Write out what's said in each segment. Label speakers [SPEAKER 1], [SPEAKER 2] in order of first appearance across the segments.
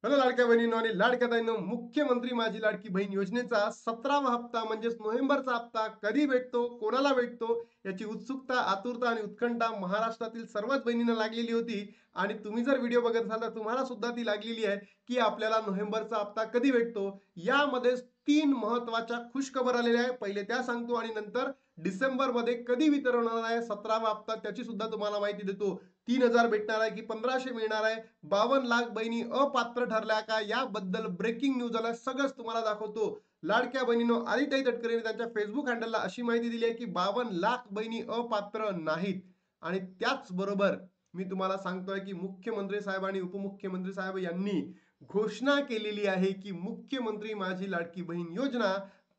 [SPEAKER 1] Hello लाडक्या बहिणींनो आणि लाडक्या ताईंनो, मुख्यमंत्री माझी लाडकी बहीण योजनेचा 17वा हप्ता म्हणजेच नोव्हेंबरचा हप्ता कधी भेटतो, कोणाला भेटतो, याची उत्सुकता, आतुरता आणि उत्कंठा महाराष्ट्रातील सर्वच बहिणींना लागलेली होती. आणि तुम्ही जर व्हिडिओ बघत असाल तर तुम्हाला सुद्धा ती लागलेली आहे की आपल्याला नोव्हेंबरचा हप्ता कधी भेटतो. यामध्ये 3 महत्वाच्या खुशखबर आलेल्या आहे. पहिले त्या सांगतो आणि नंतर डिसेंबरमध्ये कधी वितरण होणार आहे 17वा हप्ता त्याची सुद्धा तुम्हाला माहिती देतो. 3,000 भेटणार आहे की 1,500 मिळणार आहे, 52 लाख बहिणी अपात्र ठरल्या का, याबद्दल ब्रेकिंग न्यूज आला, सगळंच तुम्हाला दाखवतो. लाडक्या बहिणीनो, आदिताई तटकरेंनी त्यांच्या फेसबुक हँडलला अशी माहिती दिली आहे की 52 लाख बहिणी अपात्र नाहीत. आणि त्याचबरोबर मी तुम्हाला सांगतोय की मुख्यमंत्री साहेब आणि उपमुख्यमंत्री साहेब यांनी घोषणा केलेली आहे की मुख्यमंत्री माझी लाडकी बहीण योजना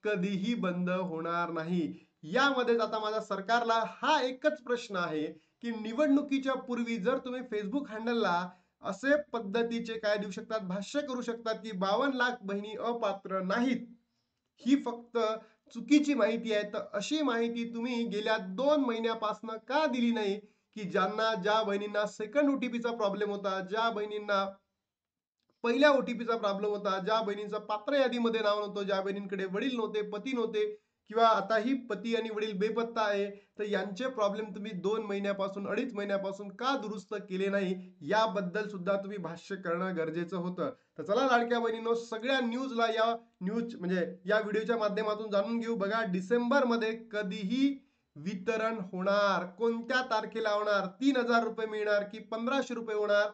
[SPEAKER 1] कधीही बंद होणार नाही. यामध्येच आता माझा सरकारला हा एकच प्रश्न आहे की निवडणुकीच्या पूर्वी जर तुम्ही फेसबुक हँडलला असे पद्धतीचे काय देऊ शकतात, भाष्य करू शकतात की 52 लाख बहिणी अपात्र नाहीत, ही फक्त चुकीची माहिती आहे. तर अशी माहिती तुम्ही गेल्या 2 महिन्यापासून का दिली नाही की ज्या बहिणींना सेकंड ओटीपीचा प्रॉब्लेम होता, ज्या बहिणींना पहिल्या ओटीपीचा प्रॉब्लेम होता, ज्या बहिणींचं पात्र यादीमध्ये नाव नव्हतं, ज्या बहिणींकडे वडील नव्हते, पती नव्हते किंवा आताही पती आणि वडील बेपत्ता आहे, तर यांचे प्रॉब्लेम तुम्ही 2 महिन्यापासून 2.5 महिन्यापासून का दुरुस्त केले नाही, याबद्दल सुद्धा तुम्ही भाष्य करणं गरजेचं होतं. तर चला लाडक्या बहिणींनो, सगळ्या न्यूजला या न्यूज म्हणजे या व्हिडिओच्या माध्यमातून जाणून घेऊ. बघा, डिसेंबर मध्ये कधीही वितरण होणार, कोणत्या तारखेला होणार, 3,000 रुपये मिळणार की 1,500 रुपये होणार,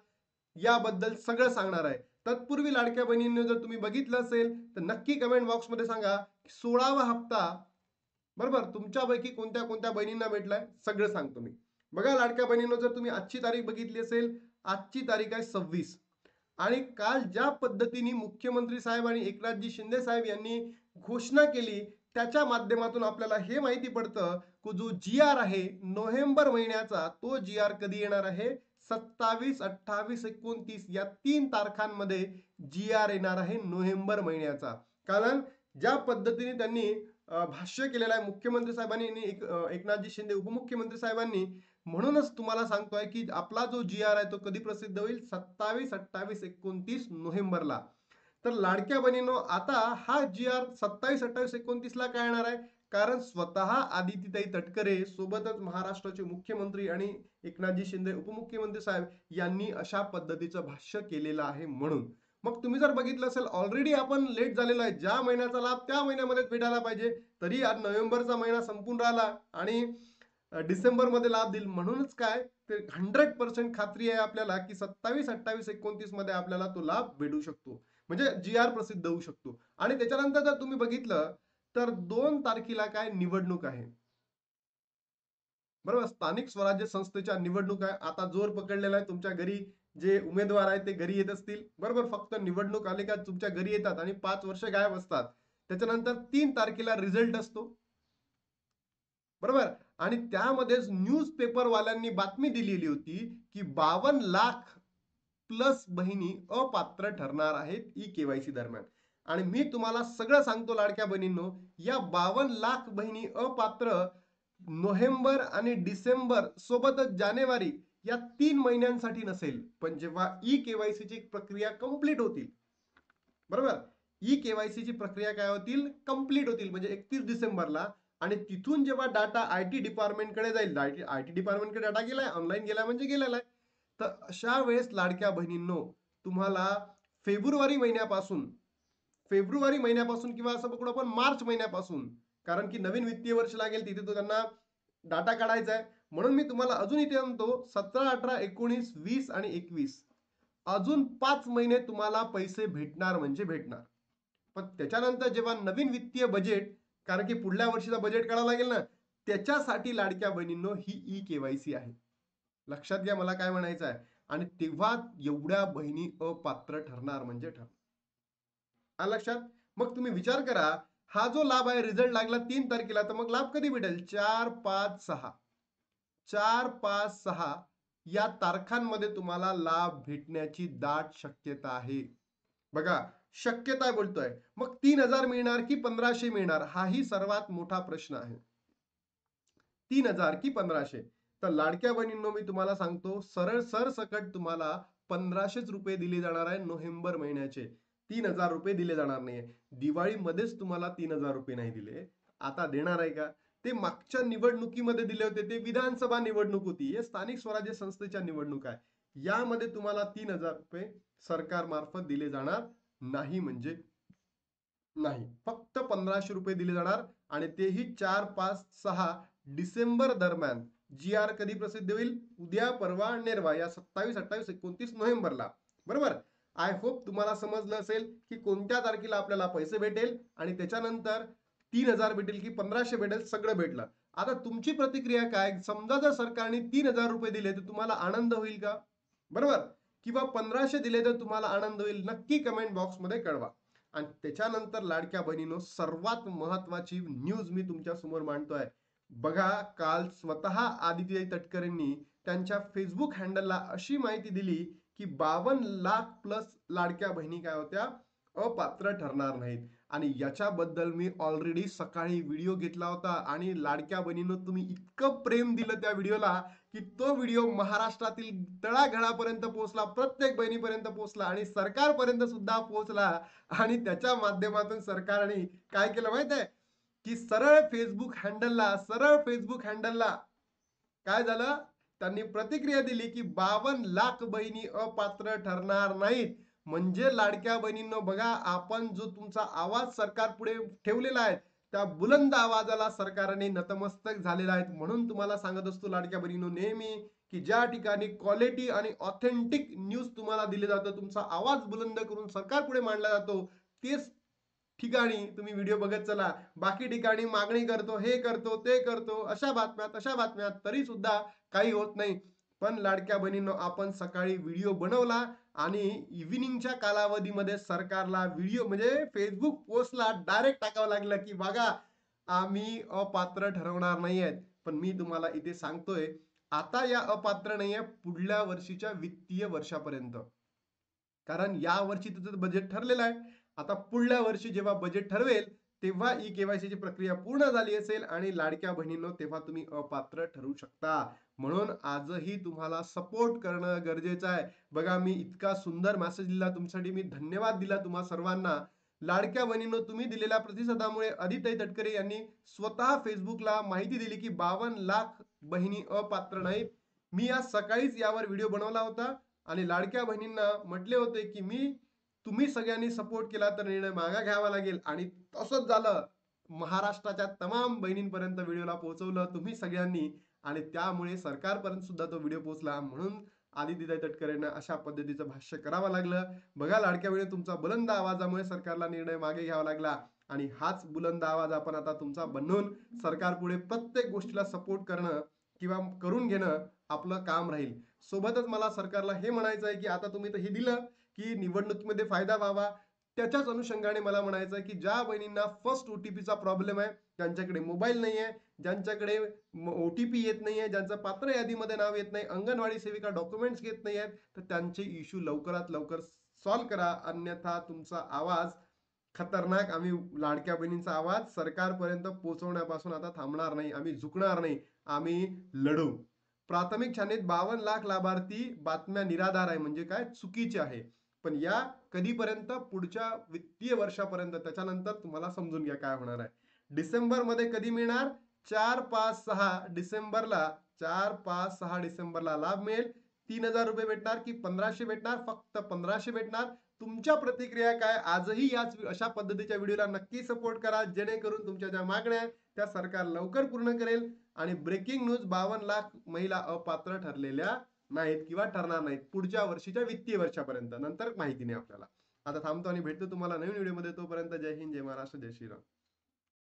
[SPEAKER 1] याबद्दल सगळं सांगणार आहे. तत्पूर्वी लाडक्या बहिणींनी जर तुम्ही बघितलं असेल तर नक्की कमेंट बॉक्स मध्ये सांगा 16वा हप्ता बरोबर तुमच्यापैकी कोणत्या कोणत्या बहिणींना भेटलाय, सगळं सांगतो मी. बघा लाडक्या बहिणींनो, जर तुम्ही आजची तारीख बघितली असेल, आजची तारीख आहे 26. आणि काल ज्या पद्धतीने मुख्यमंत्री साहेब आणि एकनाथजी शिंदे साहेब यांनी घोषणा केली, त्याच्या माध्यमातून आपल्याला हे माहिती पडतं की जो जी आर आहे नोव्हेंबर महिन्याचा, तो जी आर कधी येणार आहे, 27, 28, 29 या 3 तारखांमध्ये जी आर येणार आहे नोव्हेंबर महिन्याचा. कारण ज्या पद्धतीने त्यांनी भाष्य केलेलं आहे मुख्यमंत्री साहेबांनी आणि एकनाथजी शिंदे उपमुख्यमंत्री साहेबांनी, म्हणूनच तुम्हाला सांगतोय की आपला जो जी आर आहे तो कधी प्रसिद्ध होईल, 27, 28, 29 नोव्हेंबरला. तर लाडक्या बहिणींनो, आता हा जी आर 27, 28, 29 ला काय येणार आहे, कारण स्वतः आदितीताई तटकरे सोबतच महाराष्ट्राचे मुख्यमंत्री आणि एकनाथजी शिंदे उपमुख्यमंत्री साहेब यांनी अशा पद्धतीचं भाष्य केलेलं आहे. म्हणून मग तुम्ही जर बघितलं असेल, ऑलरेडी आपण लेट झालेलो आहे. ज्या महिन्याचा लाभ त्या महिन्यामध्येच भेटायला पाहिजे, तरी आज नोव्हेंबरचा महिना संपून राहिला आणि डिसेंबर मध्ये लाभ देईल. म्हणूनच काय, ते 100% खात्री आहे आपल्याला की 27, 28, 29 मध्ये आपल्याला तो लाभ भेटू शकतो, म्हणजे जी आर प्रसिद्ध होऊ शकतो. आणि त्याच्यानंतर जर तुम्ही बघितलं तर 2 तारखेला काय निवडणूक आहे, बरोबर. स्थानिक स्वराज्य संस्थेच्या निवडणूक आहे. आता जोर पकडलेला आहे. तुमच्या घरी जे उमेदवार आहेत ते घरी येत असतील, बरोबर. फक्त निवडणूक आले का तुमच्या घरी येतात आणि 5 वर्ष गायब असतात. त्याच्यानंतर 3 तारखेला रिझल्ट असतो, बरोबर. आणि त्यामध्येच न्यूज पेपर वाल्यांनी बातमी दिलेली होती की 52 लाख प्लस बहिणी अपात्र ठरणार आहेत ई केवायसी दरम्यान. आणि मी तुम्हाला सगळं सांगतो लाडक्या बहिणींनो, या 52 लाख बहिणी अपात्र नोव्हेंबर आणि डिसेंबर सोबतच जानेवारी या 3 महिन्यांसाठी नसेल, पण जेव्हा ई केवायसी ची प्रक्रिया कंप्लीट होतील, बरोबर. ई केवायसी ची प्रक्रिया काय होतील, कंप्लीट होतील म्हणजे 31 डिसेंबरला. आणि तिथून जेव्हा डाटा आयटी डिपार्टमेंट कडे जाईल, आयटी डिपार्टमेंट कडे डाटा गेलाय, ऑनलाईन गेलाय म्हणजे गेलेला आहे. तर अशा वेळेस लाडक्या बहिणींनो, तुम्हाला फेब्रुवारी महिन्यापासून फेब्रुवारी महिन्यापासून किंवा असं पकडू आपण मार्च महिन्यापासून, कारण की नवीन वित्तीय वर्ष लागेल, तिथे तो त्यांना डाटा काढायचा आहे. म्हणून मी तुम्हाला अजून इथे म्हणतो 17, 18, 19, 20 आणि 21 अजून 5 महिने तुम्हाला पैसे भेटणार म्हणजे भेटणार. पण त्याच्यानंतर जेव्हा नवीन वित्तीय बजेट, कारण की पुढल्या वर्षीचा बजेट काढावं लागेल ना, त्याच्यासाठी लाडक्या बहिणींनो ही ई केवायसी आहे. लक्षात घ्या मला काय म्हणायचं आहे. आणि तेव्हा एवढ्या बहिणी अपात्र ठरणार म्हणजे ठरणार. आलं लक्षात? मग तुम्ही विचार करा, हा जो लाभ आहे रिझल्ट लागला 3 तारखेला, तर मग लाभ कधी भेटेल, 4, 5, 6, 4, 5, 6 या तारखांमध्ये तुम्हाला लाभ भेटण्याची दाट शक्यता आहे. बघा, शक्यता बोलतोय. मग 3,000 मिळणार की 1,500 मिळणार, हाही सर्वात मोठा प्रश्न आहे. 3,000 की 1,500. तर लाडक्या बहिणींनो, मी तुम्हाला सांगतो सरळ सरसकट तुम्हाला 1500 रुपये दिले जाणार आहे नोव्हेंबर महिन्याचे. 3000 रुपये दिले जाणार नाहीये. दिवाळीमध्येच तुम्हाला 3000 रुपये नाही दिले, आता देणार आहे का? ते मागच्या निवडणुकीमध्ये दिले होते, ते विधानसभा निवडणूक होती, हे स्थानिक स्वराज्य संस्थेच्या निवडणूक आहे. यामध्ये तुम्हाला 3000 रुपये सरकार मार्फत दिले जाणार नाही, म्हणजे नाही, फक्त 1500 रुपये दिले जाणार. आणि तेही 4, 5, 6 डिसेंबर दरम्यान. जी आर कधी प्रसिद्ध होईल? उद्या, परवा, नेरवा या 27, 28, 29 नोव्हेंबरला. बरोबर. आय होप तुम्हाला समजलं असेल की कोणत्या तारखेला आपल्याला पैसे भेटेल आणि त्याच्यानंतर 3000 भेटेल की 1500 भेटेल, सगळं भेटलं. आता तुमची प्रतिक्रिया काय? समजा जर सरकारने 3000 रुपये दिले तर तुम्हाला आनंद होईल का? बरोबर. किंवा 1500 दिले तर तुम्हाला आनंद होईल? नक्की कमेंट बॉक्स मध्ये कळवा. आणि त्याच्यानंतर लाडक्या बहिणीनो, सर्वात महत्वाची न्यूज मी तुमच्या समोर मांडतोय. बघा, काल स्वतः आदिती तटकरेंनी त्यांच्या फेसबुक हँडलला अशी माहिती दिली की 52 लाख प्लस लाडक्या बहिणी काय होत्या? अपात्र ठरणार नाहीत. आणि याच्याबद्दल मी ऑलरेडी सकाळी व्हिडिओ घेतला होता आणि लाडक्या बहिणींनो, तुम्ही इतकं प्रेम दिलं त्या व्हिडिओला की तो व्हिडिओ महाराष्ट्रातील तळागाळापर्यंत पोहोचला, प्रत्येक बहिणीपर्यंत पोहोचला आणि सरकारपर्यंत सुद्धा पोहोचला. आणि त्याच्या माध्यमातून सरकारने काय केलं माहित आहे? की सरळ फेसबुक हँडलला काय झालं? त्यांनी प्रतिक्रिया दिली की 52 लाख बहिणी अपात्र ठरणार नाहीत. म्हणजे लाडक्या बहिणींनो, बघा, आपण जो तुमचा आवाज सरकार पुढे ठेवलेला आहे, त्या बुलंद आवाजाला सरकारने नतमस्तक झालेला आहे. म्हणून तुम्हाला सांगत असतो लाडक्या बहिणींनो नेहमी, की ज्या ठिकाणी क्वालिटी आणि ऑथेंटिक न्यूज तुम्हाला दिले जातं, तुमचा आवाज बुलंद करून सरकार पुढे मांडला जातो, तेच ठिकाणी तुम्ही व्हिडिओ बघत चला. बाकी ठिकाणी मागणी करतो, हे करतो, ते करतो, अशा बातम्या, तशा बातम्या, तरी सुद्धा काही होत नाही. पण लाडक्या बहिणींनो, आपण सकाळी व्हिडिओ बनवला आणि इव्हिनिंगच्या कालावधीमध्ये सरकारला व्हिडिओ म्हणजे फेसबुक पोस्टला डायरेक्ट टाकावं लागलं की बघा, आम्ही अपात्र ठरवणार नाहीयेत. पण मी तुम्हाला इथे सांगतोय, आता या अपात्र नाहीये पुढल्या वर्षीच्या वित्तीय वर्षापर्यंत. कारण या वर्षी तुझं बजेट ठरलेलं आहे. आता पुढल्या वर्षी जेव्हा बजेट ठरवेल तेव्हा ई केवायसी ची प्रक्रिया पूर्ण झाली असेल आणि लाडक्या बहिणींनो, तेव्हा तुम्ही अपात्र ठरू शकता. म्हणून आजही तुम्हाला सपोर्ट करणं गरजेचं आहे. बघा, मी इतका सुंदर मेसेज दिला तुमच्यासाठी, मी धन्यवाद दिला तुम्हा सर्वांना. लाडक्या बहिणींनो, तुम्ही दिलेल्या प्रतिसादामुळे आदिती तटकरे यांनी स्वतः फेसबुकला माहिती दिली की 52 लाख बहिणी अपात्र नाहीत. मी आज सकाळीच यावर व्हिडिओ बनवला होता आणि लाडक्या बहिणींना म्हटले होते की तुम्ही सगळ्यांनी सपोर्ट केला तर निर्णय मागा घ्यावा लागेल. आणि तसंच झालं. महाराष्ट्राच्या तमाम बहिणींपर्यंत व्हिडिओला पोहोचवलं तुम्ही सगळ्यांनी आणि त्यामुळे सरकारपर्यंत सुद्धा तो व्हिडिओ पोहोचला. म्हणून आदिती तटकरेंना अशा पद्धतीचं भाष्य करावं लागलं. बघा लाडक्या बहिणी, तुमचा बुलंद आवाजामुळे सरकारला निर्णय मागे घ्यावा लागला आणि हाच बुलंद आवाज आपण आता तुमचा बनवून सरकारपुढे प्रत्येक गोष्टीला सपोर्ट करणं किंवा करून घेणं आपलं काम राहील. सोबतच मला सरकारला हे म्हणायचं आहे की आता तुम्ही तर हे दिलं की निवडणुकीमध्ये फायदा व्हावा, त्याच्याच अनुषंगाने मला म्हणायचं आहे की ज्या बहिणींना फर्स्ट ओटीपीचा प्रॉब्लेम आहे, ज्यांच्याकडे मोबाईल नाहीये, ज्यांच्याकडे ओटीपी येत नाहीये, ज्यांचं पात्र यादीमध्ये नाव येत नाही, अंगणवाडी सेविका डॉक्युमेंट्स घेत नाहीयेत, तर त्यांचे इश्यू लवकरात लवकर सॉल्व्ह करा. अन्यथा तुमचा आवाज खतरनाक, आम्ही लाडक्या बहिणींचा आवाज सरकारपर्यंत पोहोचवण्यापासून आता थांबणार नाही. आम्ही झुकणार नाही, आम्ही लढू. प्राथमिक छाननीत 52 लाख लाभार्थी बातम्या निराधार आहे, म्हणजे काय, चुकीचे आहे. पण या कधीपर्यंत? पुढच्या वित्तीय वर्षापर्यंत. त्याच्यानंतर तुम्हाला समजून घ्या काय होणार आहे. डिसेंबर मध्ये कधी मिळणार? 4, 5, 6 डिसेंबरला. 4, 5, 6 डिसेंबरला लाभ मिळेल. 3000 रुपये भेटणार की 1500 भेटणार? फक्त 1500 भेटणार. तुमच्या प्रतिक्रिया काय? आजही याच अशा पद्धतीच्या व्हिडिओला नक्की सपोर्ट करा, जेणेकरून तुमच्या ज्या मागण्या आहेत त्या सरकार लवकर पूर्ण करेल. आणि ब्रेकिंग न्यूज, 52 लाख महिला अपात्र ठरलेल्या नाहीत किंवा ठरणार नाहीत पुढच्या वर्षीच्या वित्तीय वर्षापर्यंत. नंतर माहिती नाही आपल्याला. आता थांबतो आणि भेटतो तुम्हाला नवीन व्हिडिओमध्ये. तोपर्यंत जय हिंद, जय महाराष्ट्र, जय श्रीराम.